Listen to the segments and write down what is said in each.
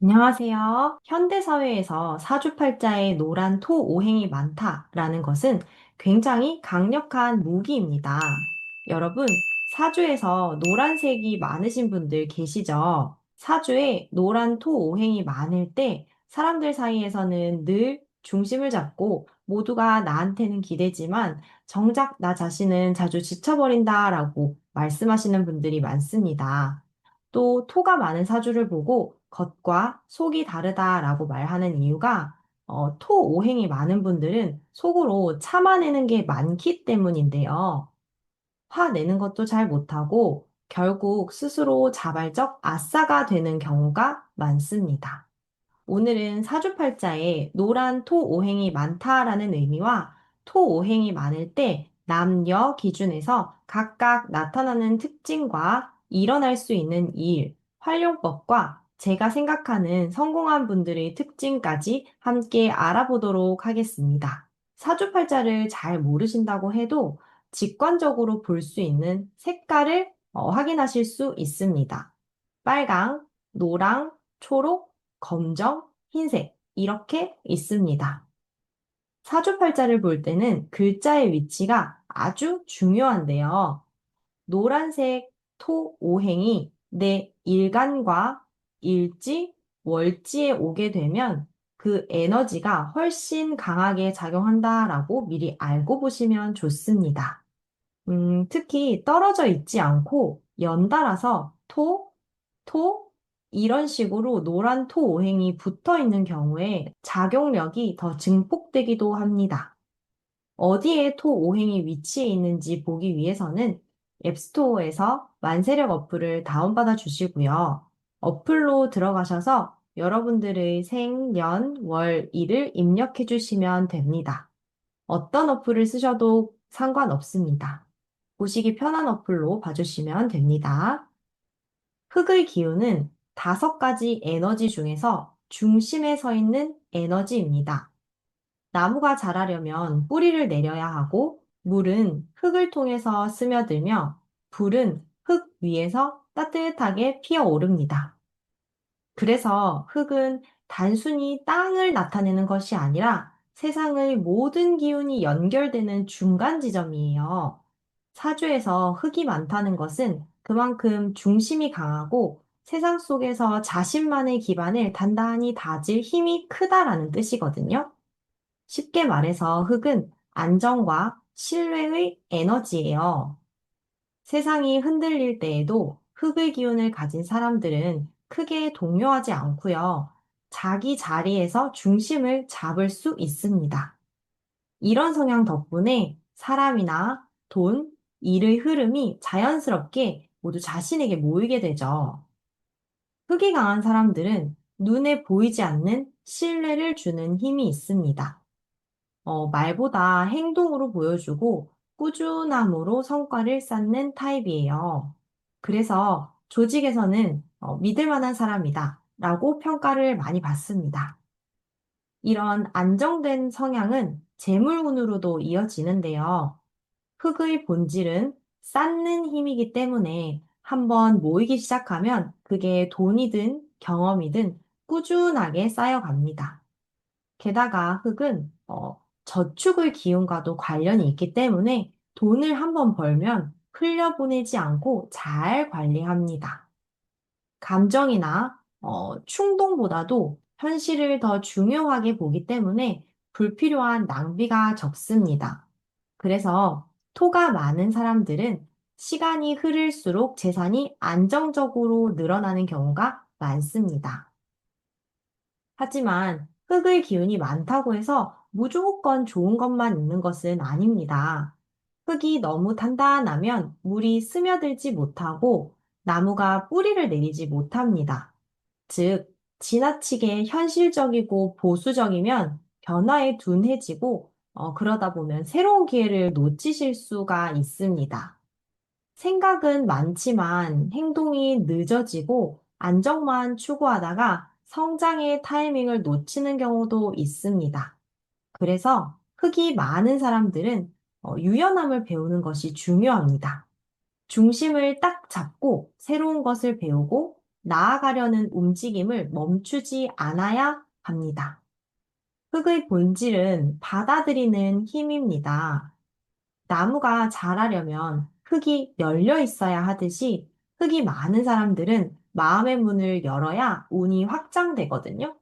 안녕하세요. 현대사회에서 사주팔자에 노란 토 오행이 많다라는 것은 굉장히 강력한 무기입니다. 여러분, 사주에서 노란색이 많으신 분들 계시죠? 사주에 노란 토 오행이 많을 때 사람들 사이에서는 늘 중심을 잡고 모두가 나한테는 기대지만 정작 나 자신은 자주 지쳐버린다라고 말씀하시는 분들이 많습니다. 또 토가 많은 사주를 보고 겉과 속이 다르다라고 말하는 이유가 토 오행이 많은 분들은 속으로 참아내는 게 많기 때문인데요. 화내는 것도 잘 못하고 결국 스스로 자발적 아싸가 되는 경우가 많습니다. 오늘은 사주팔자에 노란 토 오행이 많다라는 의미와 토 오행이 많을 때 남녀 기준에서 각각 나타나는 특징과 일어날 수 있는 일, 활용법과 제가 생각하는 성공한 분들의 특징까지 함께 알아보도록 하겠습니다. 사주팔자를 잘 모르신다고 해도 직관적으로 볼 수 있는 색깔을 확인하실 수 있습니다. 빨강, 노랑, 초록, 검정, 흰색 이렇게 있습니다. 사주팔자를 볼 때는 글자의 위치가 아주 중요한데요. 노란색 토 오행이 내 일간과 일지, 월지에 오게 되면 그 에너지가 훨씬 강하게 작용한다라고 미리 알고 보시면 좋습니다. 특히 떨어져 있지 않고 연달아서 토, 이런 식으로 노란 토 오행이 붙어 있는 경우에 작용력이 더 증폭되기도 합니다. 어디에 토 오행이 위치해 있는지 보기 위해서는 앱스토어에서 만세력 어플을 다운받아 주시고요. 어플로 들어가셔서 여러분들의 생, 년, 월, 일을 입력해 주시면 됩니다. 어떤 어플을 쓰셔도 상관없습니다. 보시기 편한 어플로 봐주시면 됩니다. 흙의 기운은 5가지 에너지 중에서 중심에 서 있는 에너지입니다. 나무가 자라려면 뿌리를 내려야 하고, 물은 흙을 통해서 스며들며, 불은 흙 위에서 따뜻하게 피어오릅니다. 그래서 흙은 단순히 땅을 나타내는 것이 아니라 세상의 모든 기운이 연결되는 중간 지점이에요. 사주에서 흙이 많다는 것은 그만큼 중심이 강하고 세상 속에서 자신만의 기반을 단단히 다질 힘이 크다라는 뜻이거든요. 쉽게 말해서 흙은 안정과 신뢰의 에너지예요. 세상이 흔들릴 때에도 흙의 기운을 가진 사람들은 크게 동요하지 않고요. 자기 자리에서 중심을 잡을 수 있습니다. 이런 성향 덕분에 사람이나 돈, 일의 흐름이 자연스럽게 모두 자신에게 모이게 되죠. 흙이 강한 사람들은 눈에 보이지 않는 신뢰를 주는 힘이 있습니다. 말보다 행동으로 보여주고 꾸준함으로 성과를 쌓는 타입이에요. 그래서 조직에서는 믿을 만한 사람이다 라고 평가를 많이 받습니다. 이런 안정된 성향은 재물운으로도 이어지는데요. 흙의 본질은 쌓는 힘이기 때문에 한번 모이기 시작하면 그게 돈이든 경험이든 꾸준하게 쌓여갑니다. 게다가 흙은 저축의 기운과도 관련이 있기 때문에 돈을 한번 벌면 흘려보내지 않고 잘 관리합니다. 감정이나 충동보다도 현실을 더 중요하게 보기 때문에 불필요한 낭비가 적습니다. 그래서 토가 많은 사람들은 시간이 흐를수록 재산이 안정적으로 늘어나는 경우가 많습니다. 하지만 흙의 기운이 많다고 해서 무조건 좋은 것만 있는 것은 아닙니다. 흙이 너무 단단하면 물이 스며들지 못하고 나무가 뿌리를 내리지 못합니다. 즉, 지나치게 현실적이고 보수적이면 변화에 둔해지고 그러다 보면 새로운 기회를 놓치실 수가 있습니다. 생각은 많지만 행동이 늦어지고 안정만 추구하다가 성장의 타이밍을 놓치는 경우도 있습니다. 그래서 흙이 많은 사람들은 유연함을 배우는 것이 중요합니다. 중심을 딱 잡고 새로운 것을 배우고 나아가려는 움직임을 멈추지 않아야 합니다. 흙의 본질은 받아들이는 힘입니다. 나무가 자라려면 흙이 열려 있어야 하듯이 흙이 많은 사람들은 마음의 문을 열어야 운이 확장되거든요.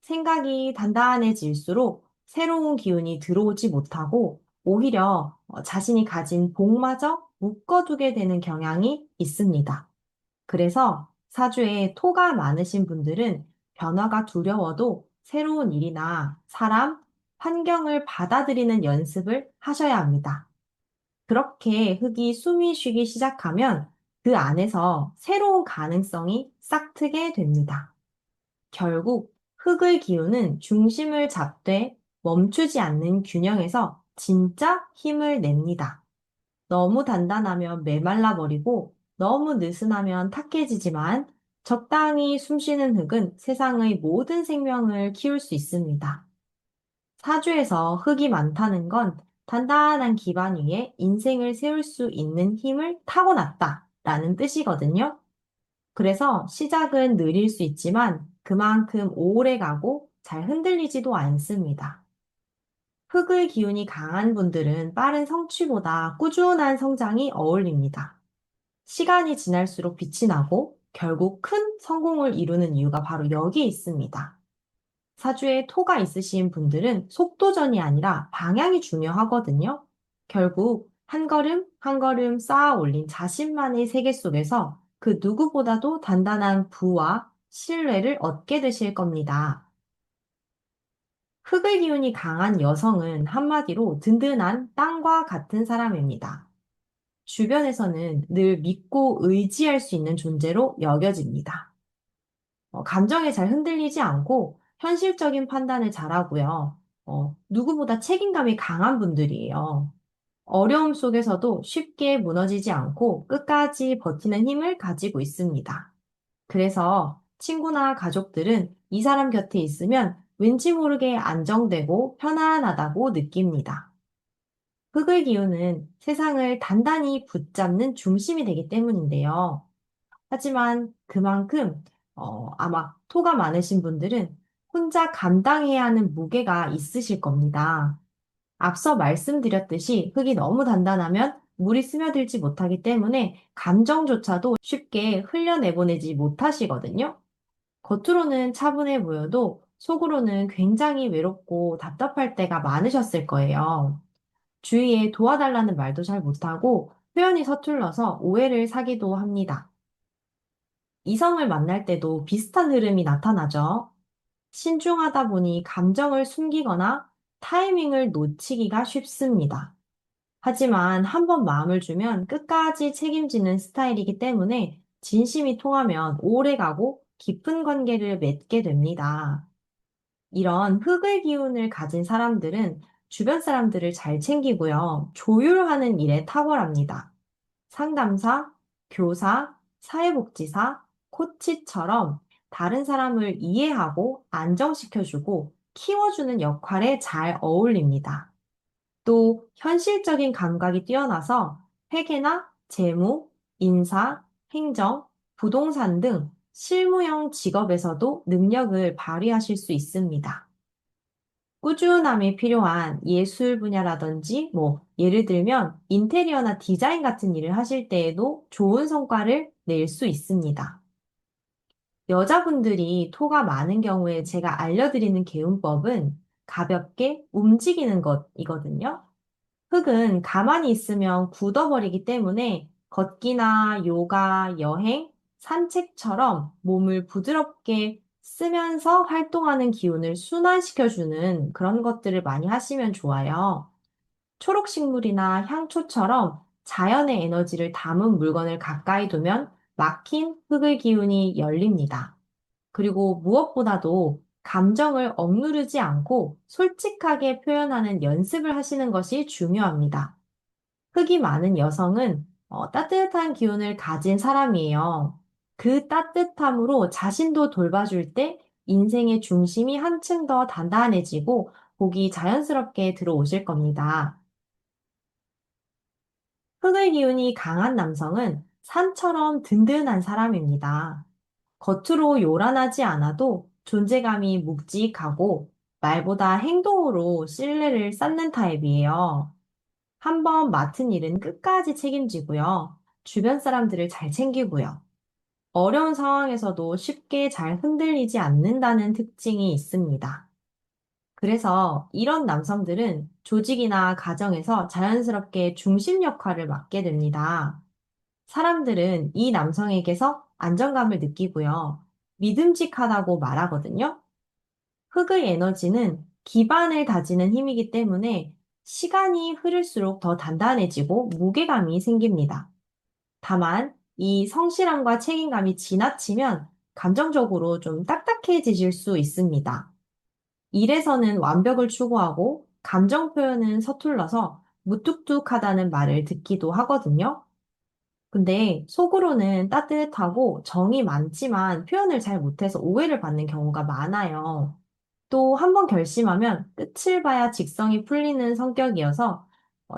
생각이 단단해질수록 새로운 기운이 들어오지 못하고 오히려 자신이 가진 복마저 묶어두게 되는 경향이 있습니다. 그래서 사주에 토가 많으신 분들은 변화가 두려워도 새로운 일이나 사람, 환경을 받아들이는 연습을 하셔야 합니다. 그렇게 흙이 숨이 쉬기 시작하면 그 안에서 새로운 가능성이 싹트게 됩니다. 결국 흙의 기운은 중심을 잡되 멈추지 않는 균형에서 진짜 힘을 냅니다. 너무 단단하면 메말라 버리고 너무 느슨하면 탁해지지만 적당히 숨쉬는 흙은 세상의 모든 생명을 키울 수 있습니다. 사주에서 흙이 많다는 건 단단한 기반 위에 인생을 세울 수 있는 힘을 타고났다라는 뜻이거든요. 그래서 시작은 느릴 수 있지만 그만큼 오래 가고 잘 흔들리지도 않습니다. 흙의 기운이 강한 분들은 빠른 성취보다 꾸준한 성장이 어울립니다. 시간이 지날수록 빛이 나고 결국 큰 성공을 이루는 이유가 바로 여기에 있습니다. 사주에 토가 있으신 분들은 속도전이 아니라 방향이 중요하거든요. 결국 한 걸음 한 걸음 쌓아 올린 자신만의 세계 속에서 그 누구보다도 단단한 부와 신뢰를 얻게 되실 겁니다. 흙의 기운이 강한 여성은 한마디로 든든한 땅과 같은 사람입니다. 주변에서는 늘 믿고 의지할 수 있는 존재로 여겨집니다. 감정에 잘 흔들리지 않고 현실적인 판단을 잘하고요. 누구보다 책임감이 강한 분들이에요. 어려움 속에서도 쉽게 무너지지 않고 끝까지 버티는 힘을 가지고 있습니다. 그래서 친구나 가족들은 이 사람 곁에 있으면 왠지 모르게 안정되고 편안하다고 느낍니다. 흙의 기운은 세상을 단단히 붙잡는 중심이 되기 때문인데요. 하지만 그만큼 아마 토가 많으신 분들은 혼자 감당해야 하는 무게가 있으실 겁니다. 앞서 말씀드렸듯이 흙이 너무 단단하면 물이 스며들지 못하기 때문에 감정조차도 쉽게 흘려내보내지 못하시거든요. 겉으로는 차분해 보여도 속으로는 굉장히 외롭고 답답할 때가 많으셨을 거예요. 주위에 도와달라는 말도 잘 못하고 표현이 서툴러서 오해를 사기도 합니다. 이성을 만날 때도 비슷한 흐름이 나타나죠. 신중하다 보니 감정을 숨기거나 타이밍을 놓치기가 쉽습니다. 하지만 한 번 마음을 주면 끝까지 책임지는 스타일이기 때문에 진심이 통하면 오래 가고 깊은 관계를 맺게 됩니다. 이런 흙의 기운을 가진 사람들은 주변 사람들을 잘 챙기고요. 조율하는 일에 탁월합니다. 상담사, 교사, 사회복지사, 코치처럼 다른 사람을 이해하고 안정시켜주고 키워주는 역할에 잘 어울립니다. 또 현실적인 감각이 뛰어나서 회계나 재무, 인사, 행정, 부동산 등 실무형 직업에서도 능력을 발휘하실 수 있습니다. 꾸준함이 필요한 예술 분야라든지, 예를 들면 인테리어나 디자인 같은 일을 하실 때에도 좋은 성과를 낼 수 있습니다. 여자분들이 토가 많은 경우에 제가 알려드리는 개운법은 가볍게 움직이는 것이거든요. 흙은 가만히 있으면 굳어버리기 때문에 걷기나 요가, 여행, 산책처럼 몸을 부드럽게 쓰면서 활동하는 기운을 순환시켜주는 그런 것들을 많이 하시면 좋아요. 초록식물이나 향초처럼 자연의 에너지를 담은 물건을 가까이 두면 막힌 흙의 기운이 열립니다. 그리고 무엇보다도 감정을 억누르지 않고 솔직하게 표현하는 연습을 하시는 것이 중요합니다. 흙이 많은 여성은 따뜻한 기운을 가진 사람이에요. 그 따뜻함으로 자신도 돌봐줄 때 인생의 중심이 한층 더 단단해지고 복이 자연스럽게 들어오실 겁니다. 흙의 기운이 강한 남성은 산처럼 든든한 사람입니다. 겉으로 요란하지 않아도 존재감이 묵직하고 말보다 행동으로 신뢰를 쌓는 타입이에요. 한번 맡은 일은 끝까지 책임지고요. 주변 사람들을 잘 챙기고요. 어려운 상황에서도 쉽게 잘 흔들리지 않는다는 특징이 있습니다. 그래서 이런 남성들은 조직이나 가정에서 자연스럽게 중심 역할을 맡게 됩니다. 사람들은 이 남성에게서 안정감을 느끼고요. 믿음직하다고 말하거든요. 흑의 에너지는 기반을 다지는 힘이기 때문에 시간이 흐를수록 더 단단해지고 무게감이 생깁니다. 다만 이 성실함과 책임감이 지나치면 감정적으로 좀 딱딱해지실 수 있습니다. 일에서는 완벽을 추구하고 감정 표현은 서툴러서 무뚝뚝하다는 말을 듣기도 하거든요. 근데 속으로는 따뜻하고 정이 많지만 표현을 잘 못해서 오해를 받는 경우가 많아요. 또 한 번 결심하면 끝을 봐야 직성이 풀리는 성격이어서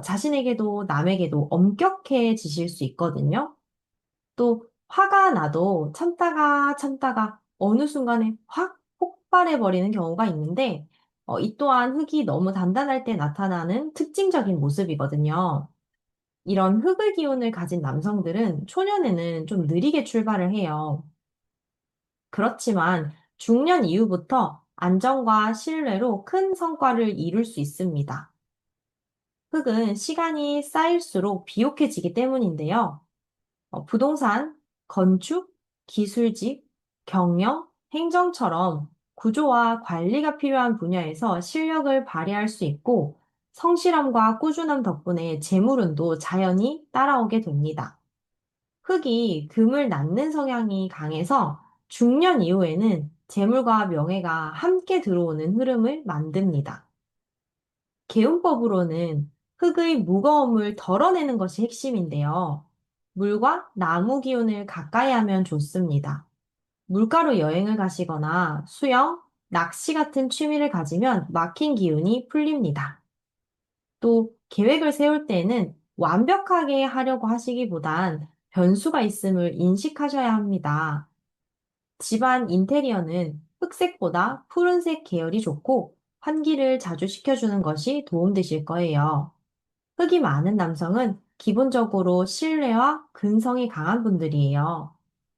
자신에게도 남에게도 엄격해지실 수 있거든요. 또 화가 나도 참다가 참다가 어느 순간에 확 폭발해 버리는 경우가 있는데 이 또한 흙이 너무 단단할 때 나타나는 특징적인 모습이거든요. 이런 흙의 기운을 가진 남성들은 초년에는 좀 느리게 출발을 해요. 그렇지만 중년 이후부터 안정과 신뢰로 큰 성과를 이룰 수 있습니다. 흙은 시간이 쌓일수록 비옥해지기 때문인데요. 부동산, 건축, 기술직, 경영, 행정처럼 구조와 관리가 필요한 분야에서 실력을 발휘할 수 있고 성실함과 꾸준함 덕분에 재물운도 자연히 따라오게 됩니다. 흙이 금을 낳는 성향이 강해서 중년 이후에는 재물과 명예가 함께 들어오는 흐름을 만듭니다. 개운법으로는 흙의 무거움을 덜어내는 것이 핵심인데요. 물과 나무 기운을 가까이 하면 좋습니다. 물가로 여행을 가시거나 수영, 낚시 같은 취미를 가지면 막힌 기운이 풀립니다. 또 계획을 세울 때는 완벽하게 하려고 하시기보단 변수가 있음을 인식하셔야 합니다. 집안 인테리어는 흑색보다 푸른색 계열이 좋고 환기를 자주 시켜주는 것이 도움되실 거예요. 흑이 많은 남성은 기본적으로 신뢰와 근성이 강한 분들이에요.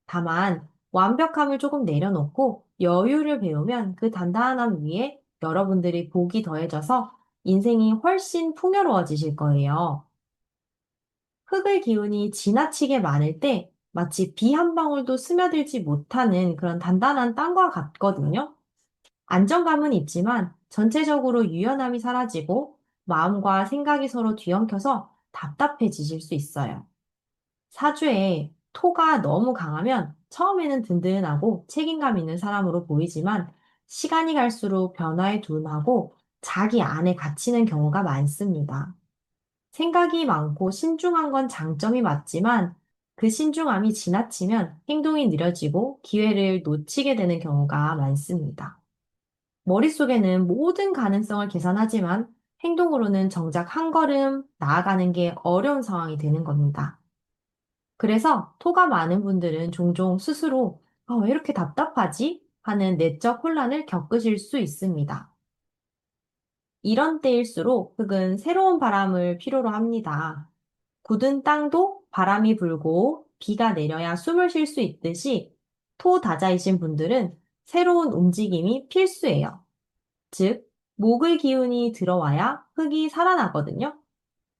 다만 완벽함을 조금 내려놓고 여유를 배우면 그 단단함 위에 여러분들이 복이 더해져서 인생이 훨씬 풍요로워지실 거예요. 흙의 기운이 지나치게 많을 때 마치 비 한 방울도 스며들지 못하는 그런 단단한 땅과 같거든요. 안정감은 있지만 전체적으로 유연함이 사라지고 마음과 생각이 서로 뒤엉켜서 답답해지실 수 있어요. 사주에 토가 너무 강하면 처음에는 든든하고 책임감 있는 사람으로 보이지만 시간이 갈수록 변화에 둔하고 자기 안에 갇히는 경우가 많습니다. 생각이 많고 신중한 건 장점이 맞지만 그 신중함이 지나치면 행동이 느려지고 기회를 놓치게 되는 경우가 많습니다. 머릿속에는 모든 가능성을 계산하지만 행동으로는 정작 한 걸음 나아가는 게 어려운 상황이 되는 겁니다. 그래서 토가 많은 분들은 종종 스스로 왜 이렇게 답답하지? 하는 내적 혼란을 겪으실 수 있습니다. 이런 때일수록 흙은 새로운 바람을 필요로 합니다. 굳은 땅도 바람이 불고 비가 내려야 숨을 쉴 수 있듯이 토다자이신 분들은 새로운 움직임이 필수예요. 즉, 목의 기운이 들어와야 흙이 살아나거든요.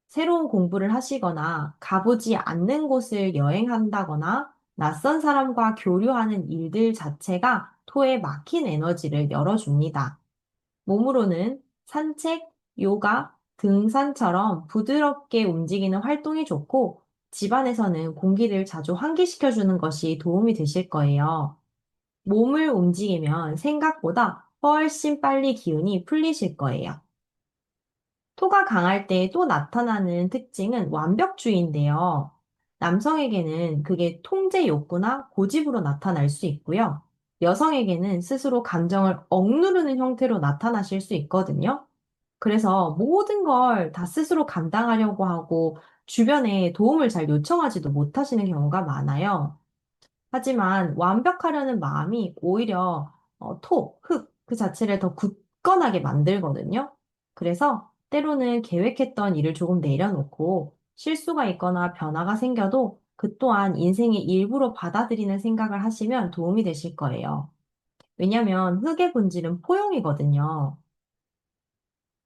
새로운 공부를 하시거나 가보지 않는 곳을 여행한다거나 낯선 사람과 교류하는 일들 자체가 토에 막힌 에너지를 열어줍니다. 몸으로는 산책, 요가, 등산처럼 부드럽게 움직이는 활동이 좋고 집안에서는 공기를 자주 환기시켜주는 것이 도움이 되실 거예요. 몸을 움직이면 생각보다 훨씬 빨리 기운이 풀리실 거예요. 토가 강할 때 또 나타나는 특징은 완벽주의인데요. 남성에게는 그게 통제 욕구나 고집으로 나타날 수 있고요. 여성에게는 스스로 감정을 억누르는 형태로 나타나실 수 있거든요. 그래서 모든 걸 다 스스로 감당하려고 하고 주변에 도움을 잘 요청하지도 못하시는 경우가 많아요. 하지만 완벽하려는 마음이 오히려 흙 그 자체를 더 굳건하게 만들거든요. 그래서 때로는 계획했던 일을 조금 내려놓고 실수가 있거나 변화가 생겨도 그 또한 인생의 일부로 받아들이는 생각을 하시면 도움이 되실 거예요. 왜냐하면 흙의 본질은 포용이거든요.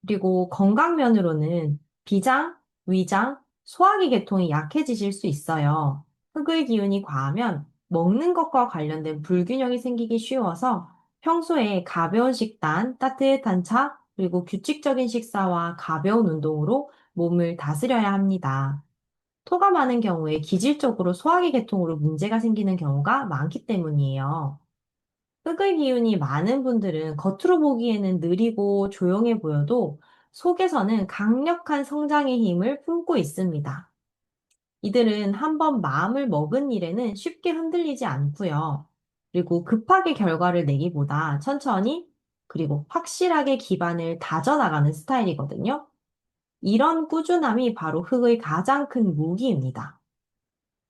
그리고 건강면으로는 비장, 위장, 소화기 계통이 약해지실 수 있어요. 흙의 기운이 과하면 먹는 것과 관련된 불균형이 생기기 쉬워서 평소에 가벼운 식단, 따뜻한 차, 그리고 규칙적인 식사와 가벼운 운동으로 몸을 다스려야 합니다. 토가 많은 경우에 기질적으로 소화기 계통으로 문제가 생기는 경우가 많기 때문이에요. 흑의 기운이 많은 분들은 겉으로 보기에는 느리고 조용해 보여도 속에서는 강력한 성장의 힘을 품고 있습니다. 이들은 한번 마음을 먹은 일에는 쉽게 흔들리지 않고요. 그리고 급하게 결과를 내기보다 천천히 그리고 확실하게 기반을 다져나가는 스타일이거든요. 이런 꾸준함이 바로 흑의 가장 큰 무기입니다.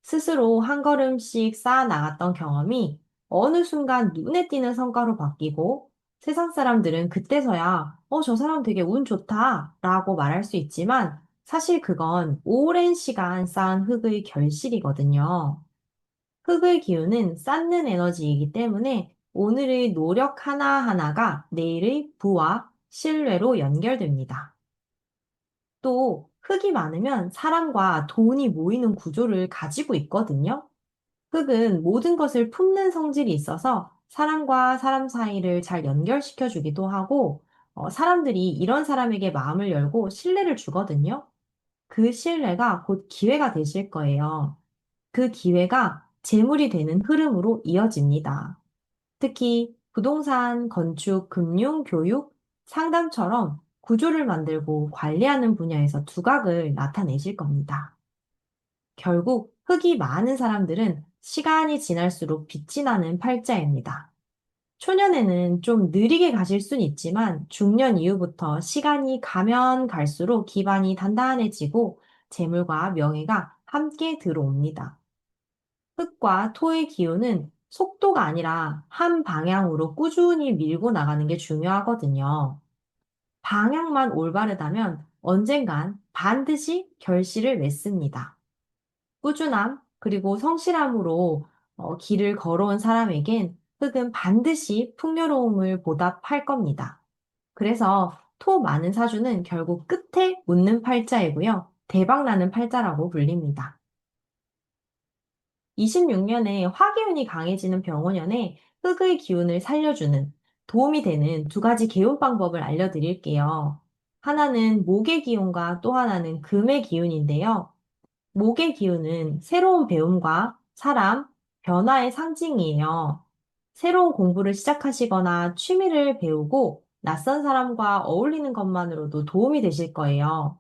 스스로 한 걸음씩 쌓아 나갔던 경험이 어느 순간 눈에 띄는 성과로 바뀌고 세상 사람들은 그때서야 저 사람 되게 운 좋다 라고 말할 수 있지만 사실 그건 오랜 시간 쌓은 흙의 결실이거든요. 흙의 기운은 쌓는 에너지이기 때문에 오늘의 노력 하나하나가 내일의 부와 신뢰로 연결됩니다. 또 흙이 많으면 사람과 돈이 모이는 구조를 가지고 있거든요. 흙은 모든 것을 품는 성질이 있어서 사람과 사람 사이를 잘 연결시켜 주기도 하고, 사람들이 이런 사람에게 마음을 열고 신뢰를 주거든요. 그 신뢰가 곧 기회가 되실 거예요. 그 기회가 재물이 되는 흐름으로 이어집니다. 특히 부동산, 건축, 금융, 교육, 상담처럼 구조를 만들고 관리하는 분야에서 두각을 나타내실 겁니다. 결국 흙이 많은 사람들은 시간이 지날수록 빛이 나는 팔자입니다. 초년에는 좀 느리게 가실 순 있지만 중년 이후부터 시간이 가면 갈수록 기반이 단단해지고 재물과 명예가 함께 들어옵니다. 흙과 토의 기운은 속도가 아니라 한 방향으로 꾸준히 밀고 나가는 게 중요하거든요. 방향만 올바르다면 언젠간 반드시 결실을 맺습니다. 꾸준함, 그리고 성실함으로 길을 걸어온 사람에겐 흙은 반드시 풍요로움을 보답할 겁니다. 그래서 토 많은 사주는 결국 끝에 웃는 팔자이고요. 대박나는 팔자라고 불립니다. 26년에 화기운이 강해지는 병원년에 흙의 기운을 살려주는 도움이 되는 두 가지 개운 방법을 알려드릴게요. 하나는 목의 기운과 또 하나는 금의 기운인데요. 목의 기운은 새로운 배움과 사람, 변화의 상징이에요. 새로운 공부를 시작하시거나 취미를 배우고 낯선 사람과 어울리는 것만으로도 도움이 되실 거예요.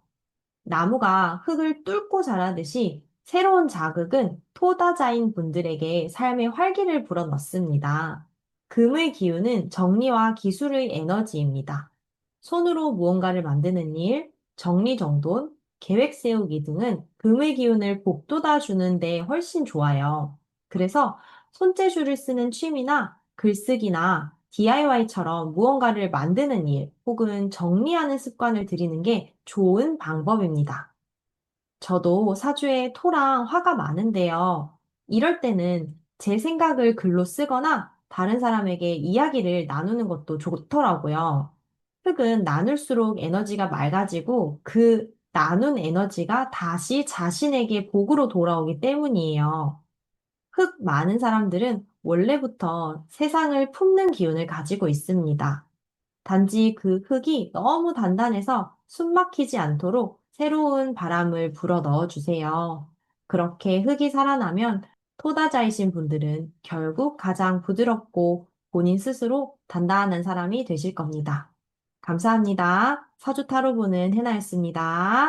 나무가 흙을 뚫고 자라듯이 새로운 자극은 토다자인 분들에게 삶의 활기를 불어넣습니다. 금의 기운은 정리와 기술의 에너지입니다. 손으로 무언가를 만드는 일, 정리정돈, 계획 세우기 등은 금의 기운을 복돋아 주는데 훨씬 좋아요. 그래서 손재주를 쓰는 취미나 글쓰기나 DIY처럼 무언가를 만드는 일 혹은 정리하는 습관을 들이는 게 좋은 방법입니다. 저도 사주에 토랑 화가 많은데요. 이럴 때는 제 생각을 글로 쓰거나 다른 사람에게 이야기를 나누는 것도 좋더라고요. 흙은 나눌수록 에너지가 맑아지고 그 나눈 에너지가 다시 자신에게 복으로 돌아오기 때문이에요. 흙 많은 사람들은 원래부터 세상을 품는 기운을 가지고 있습니다. 단지 그 흙이 너무 단단해서 숨 막히지 않도록 새로운 바람을 불어 넣어 주세요. 그렇게 흙이 살아나면 토다자이신 분들은 결국 가장 부드럽고 본인 스스로 단단한 사람이 되실 겁니다. 감사합니다. 사주 타로 보는 해나였습니다.